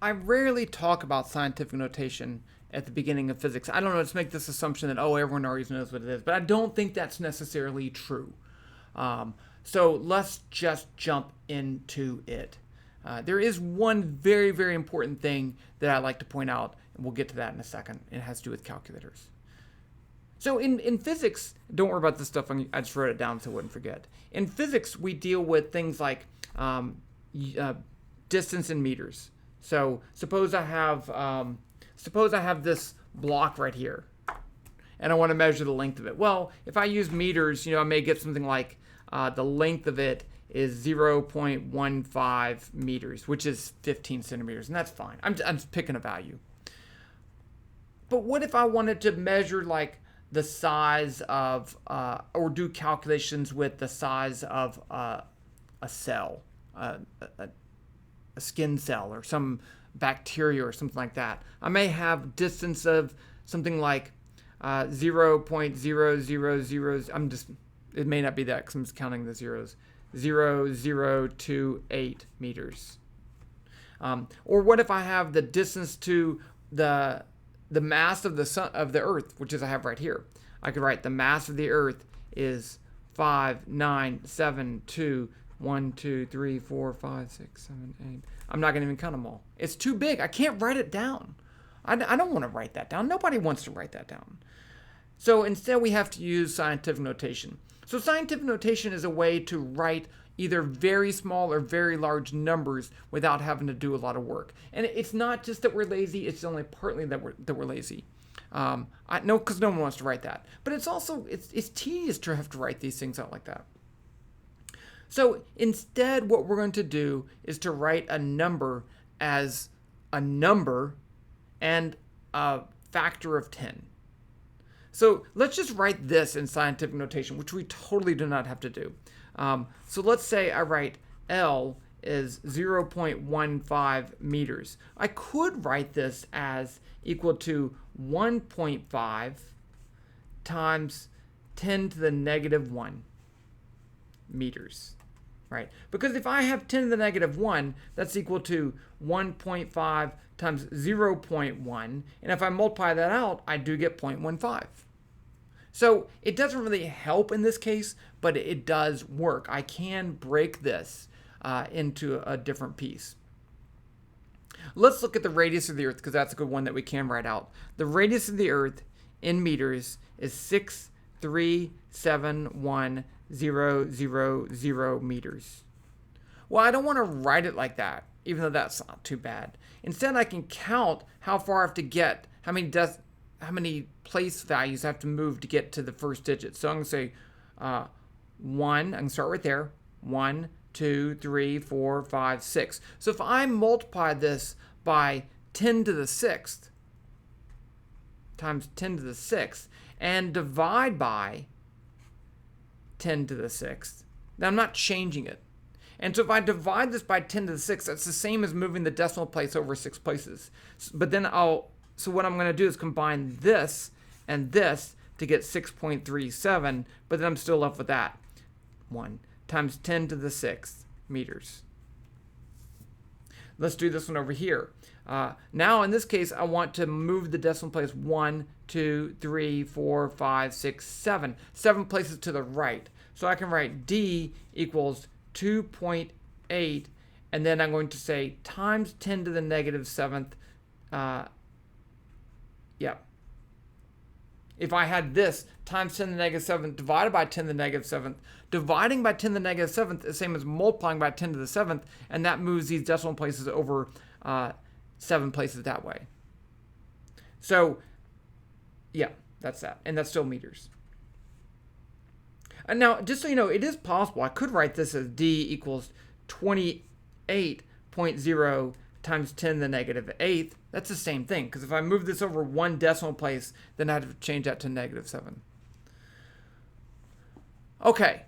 I rarely talk about scientific notation at the beginning of physics. I don't know, let's make this assumption that, oh, everyone already knows what it is, but I don't think that's necessarily true. So let's just jump into it. There is one very, very important thing that I like to point out, and we'll get to that in a second. It has to do with calculators. So in physics, don't worry about this stuff. I just wrote it down so I wouldn't forget. In physics, we deal with things like distance in meters. So suppose I have this block right here, and I want to measure the length of it. Well, if I use meters, I may get something like the length of it is 0.15 meters, which is 15 centimeters, and that's fine. I'm just picking a value. But what if I wanted to measure like the size of, or do calculations with the size of a cell, a skin cell, or some bacteria or something like that? I may have distance of something like 0.000. It may not be that because I'm just counting the zeros. 0.0028 meters. Or what if I have the distance to the mass of the sun, of the Earth, which is I have right here. I could write the mass of the Earth is 5, 9, 7, 2, 1, 2, 3, 4, 5, 6, 7, 8. I'm not going to even count them all. It's too big. I can't write it down. I don't want to write that down. Nobody wants to write that down. So instead we have to use scientific notation. So scientific notation is a way to write either very small or very large numbers without having to do a lot of work. And it's not just that we're lazy, it's only partly that we're lazy. Because no one wants to write that. But it's also, it's tedious to have to write these things out like that. So instead, what we're going to do is to write a number as a number and a factor of 10. So let's just write this in scientific notation, which we totally do not have to do. So let's say I write L is 0.15 meters. I could write this as equal to 1.5 times 10 to the negative 1 meters, right? Because if I have 10 to the negative 1, that's equal to 1.5 times 0.1, and if I multiply that out, I do get 0.15. So it doesn't really help in this case, but it does work. I can break this into a different piece. Let's look at the radius of the Earth, because that's a good one that we can write out. The radius of the Earth in meters is 6371000 meters. Well, I don't want to write it like that, even though that's not too bad. Instead, I can count how far I have to get, how many place values I have to move to get to the first digit. So I'm going to say 1, I can start right there, 1, 2, 3, 4, 5, 6. So if I multiply this by 10 to the 6th times 10 to the 6th and divide by 10 to the 6th, now I'm not changing it. And so if I divide this by 10 to the 6th, that's the same as moving the decimal place over 6 places. But then so what I'm going to do is combine this and this to get 6.37, but then I'm still left with that. 1 times 10 to the 6th meters. Let's do this one over here. Now, in this case, I want to move the decimal place 1, 2, 3, 4, 5, 6, 7. 7 places to the right. So I can write D equals 2.8, and then I'm going to say times 10 to the negative 7th. If I had this times 10 to the negative 7th divided by 10 to the negative 7th, dividing by 10 to the negative 7th is the same as multiplying by 10 to the 7th, and that moves these decimal places over 7 places that way. So, yeah, that's that. And that's still meters. And now, just so you know, it is possible. I could write this as D equals 28.0 times 10 to the negative 8th. That's the same thing, because if I move this over 1 decimal place, then I have to change that to negative 7. Okay,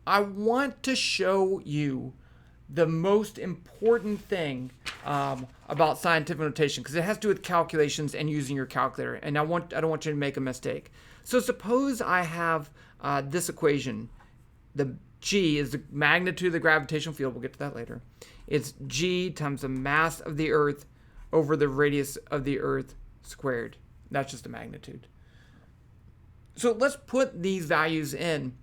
I want to show you the most important thing about scientific notation, because it has to do with calculations and using your calculator, and I don't want you to make a mistake. So suppose I have this equation. The G is the magnitude of the gravitational field. We'll get to that later. It's G times the mass of the Earth over the radius of the Earth squared. That's just a magnitude. So let's put these values in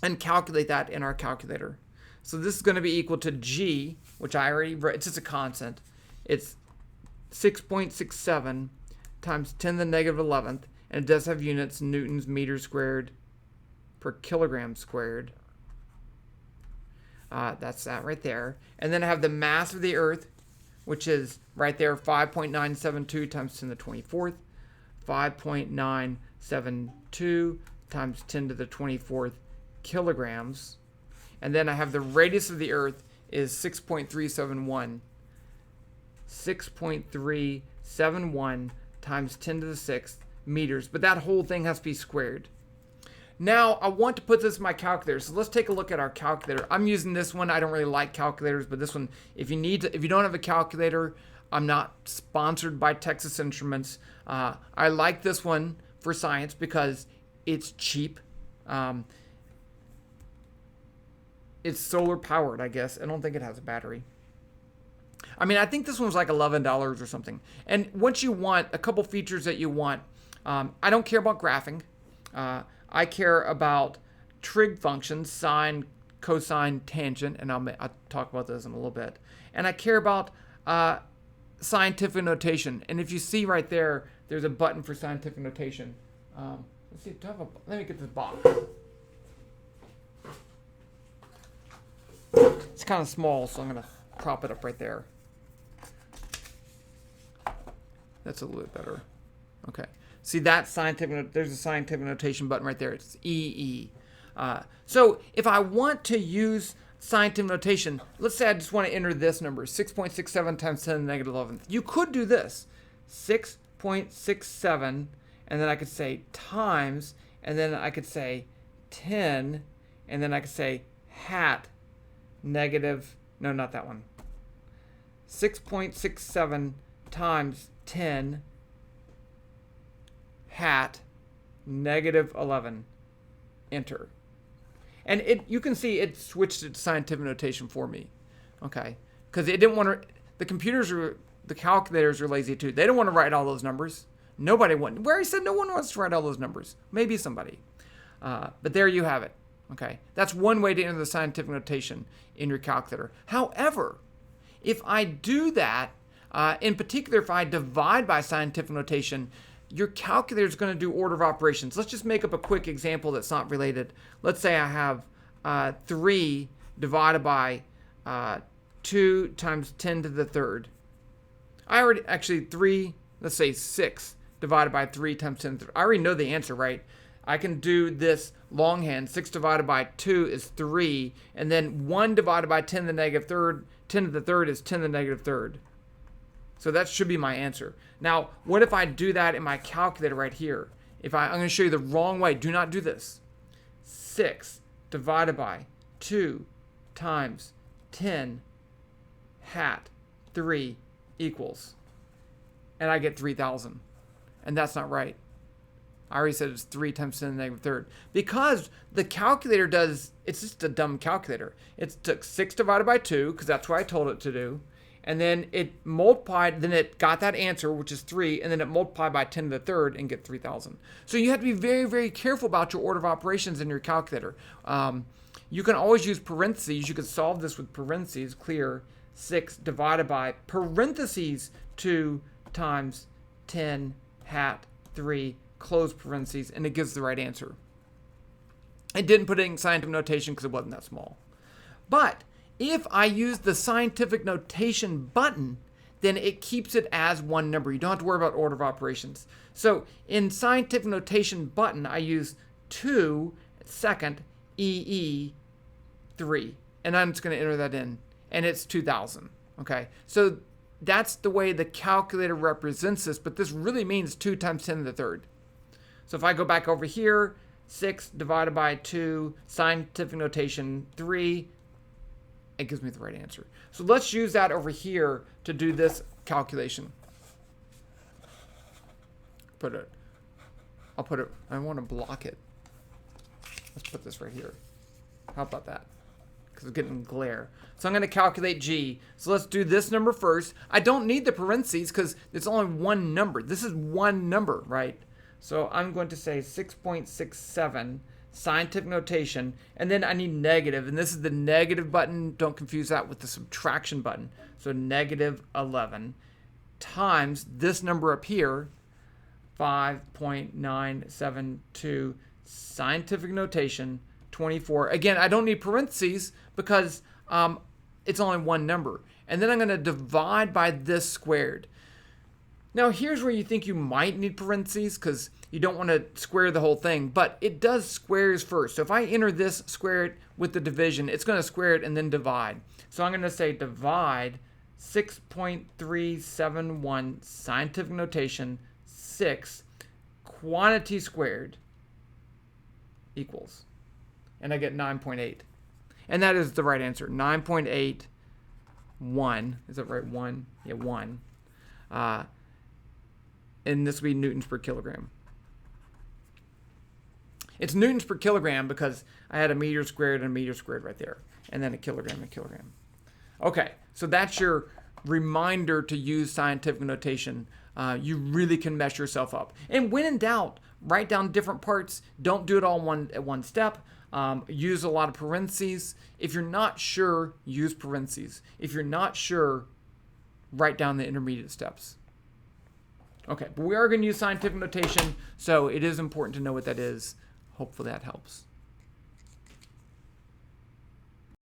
and calculate that in our calculator. So this is going to be equal to g, which I already wrote. It's just a constant. It's 6.67 times 10 to the negative 11th, and it does have units, newtons, meters squared per kilogram squared. That's that right there. And then I have the mass of the Earth, which is right there, 5.972 times 10 to the 24th, 5.972 times 10 to the 24th kilograms. And then I have the radius of the Earth is 6.371. 6.371 times 10 to the 6th meters. But that whole thing has to be squared. Now, I want to put this in my calculator. So let's take a look at our calculator. I'm using this one. I don't really like calculators, but this one, if you don't have a calculator, I'm not sponsored by Texas Instruments. I like this one for science because it's cheap. It's solar powered, I guess. I don't think it has a battery. I mean, I think this one's like $11 or something. And once you want a couple features that you want, I don't care about graphing. I care about trig functions, sine, cosine, tangent, and I'll talk about those in a little bit. And I care about scientific notation. And if you see right there, there's a button for scientific notation. Let's see. Let me get this box. It's kind of small, so I'm going to prop it up right there. That's a little bit better. Okay. See that there's a scientific notation button right there. It's EE. So if I want to use scientific notation, let's say I just want to enter this number, 6.67 times 10 to the negative 11th. You could do this, 6.67, and then I could say times, and then I could say 10, and then I could say hat negative, no, not that one. 6.67 times 10 hat negative 11. Enter. And you can see it switched to scientific notation for me. Okay. Because it didn't want to, the calculators are lazy too. They don't want to write all those numbers. Nobody wants, where he said no one wants to write all those numbers. Maybe somebody. But there you have it. Okay. That's one way to enter the scientific notation in your calculator. However, if I do that, in particular, if I divide by scientific notation, your calculator is going to do order of operations. Let's just make up a quick example that's not related. Let's say I have 3 divided by 2 times 10 to the third. Let's say 6 divided by 3 times 10 to the third. I already know the answer, right? I can do this longhand. 6 divided by 2 is 3. And then 1 divided by 10 to the negative third. 10 to the third is 10 to the negative third. So that should be my answer. Now, what if I do that in my calculator right here? I'm going to show you the wrong way. Do not do this. 6 divided by 2 times 10 hat 3 equals. And I get 3,000. And that's not right. I already said it's 3 times 10 to the negative third. Because the calculator it's just a dumb calculator. It took 6 divided by 2, because that's what I told it to do. And then it multiplied, then it got that answer, which is 3, and then it multiplied by 10 to the third and get 3,000. So you have to be very, very careful about your order of operations in your calculator. You can always use parentheses. You could solve this with parentheses, clear 6 divided by parentheses 2 times 10 hat 3, close parentheses, and it gives the right answer. It didn't put it in scientific notation because it wasn't that small. But if I use the scientific notation button, then it keeps it as one number. You don't have to worry about order of operations. So in scientific notation button, I use 2 second EE 3. And I'm just going to enter that in. And it's 2,000. Okay. So that's the way the calculator represents this. But this really means 2 times 10 to the third. So if I go back over here, 6 divided by 2, scientific notation 3, it gives me the right answer. So let's use that over here to do this calculation. I want to block it. Let's put this right here. How about that? Because because it's getting glare. So I'm going to calculate G. So let's do this number first. I don't need the parentheses because it's only one number. This is one number, right? So I'm going to say 6.67 scientific notation, and then I need negative, and this is the negative button. Don't confuse that with the subtraction button. So negative 11 times this number up here, 5.972 scientific notation 24. Again, I don't need parentheses because it's only one number. And then I'm going to divide by this squared. Now, here's where you think you might need parentheses because you don't want to square the whole thing, but it does squares first. So if I enter this, square it with the division, it's going to square it and then divide. So I'm going to say divide 6.371 scientific notation 6 quantity squared equals, and I get 9.8. And that is the right answer. 9.81. Is that right? 1? Yeah, 1. And this will be newtons per kilogram. It's newtons per kilogram because I had a meter squared and a meter squared right there. And then a kilogram and a kilogram. Okay, so that's your reminder to use scientific notation. You really can mess yourself up. And when in doubt, write down different parts. Don't do it all at one step. Use a lot of parentheses. If you're not sure, use parentheses. If you're not sure, write down the intermediate steps. Okay, but we are going to use scientific notation, so it is important to know what that is. Hopefully that helps.